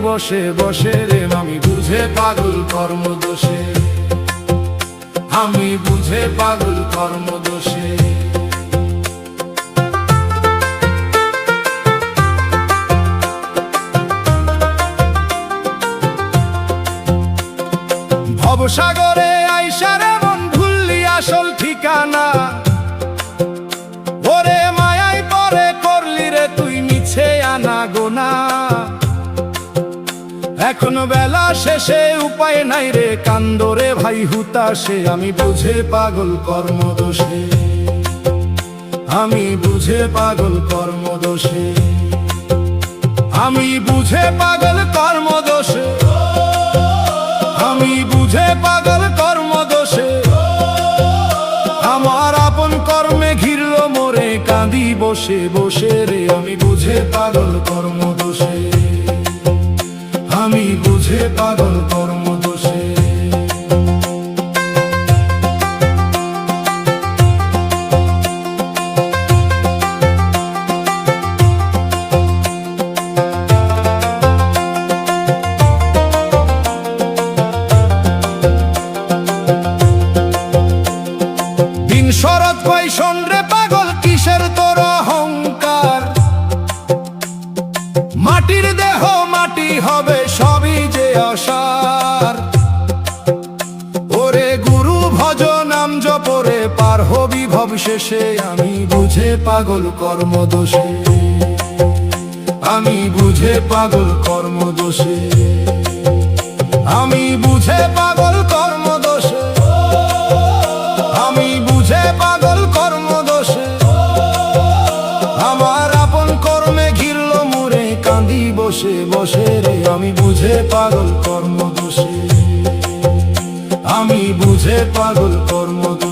বসে বসে রে আমি বুঝে পাগল কর্মদোষে, আমি বুঝে পাগল কর্মদোষে। ভবসাগরে আইসারে মন ভুললি আসল ঠিকানা, ওরে মায়াই পরে করলি রে তুই মিছে আনা গোনা। এখনো বেলা শেষে উপায় নাই রে কান্দরে ভাই হুতাশে, আমি বুঝে পাগল কর্মদোষে, আমি বুঝে পাগল কর্মদোষে, আমি বুঝে পাগল কর্মদোষে, আমি বুঝে পাগল কর্মদোষে। আমার আপন কর্মে ঘিরল মোরে কাঁদি বসে বসে রে আমি বুঝে পাগল কর্মদোষে, আমি বুঝে পাগল কর্মদোষে। দিন শরৎ কই শোন রে পাগল কিসের তোর অহংকার, মাটির দেহ মাটি হবে সবই যে অসার। ওরে গুরু ভজ নাম জপরে পার হবি ভব শেষে, আমি বুঝে পাগল কর্মদোষে, আমি বুঝে পাগল কর্মদোষে, আমি বুঝে পাগল কর্মদোষে, আমি বুঝে পাগল কর্মদোষে। আমার আপন কর্মে ঘিরল মোরে কাঁদি বসে বসে রে আমি বুঝে পাগল কর্মদোষে, আমি বুঝে পাগল কর্মদোষে।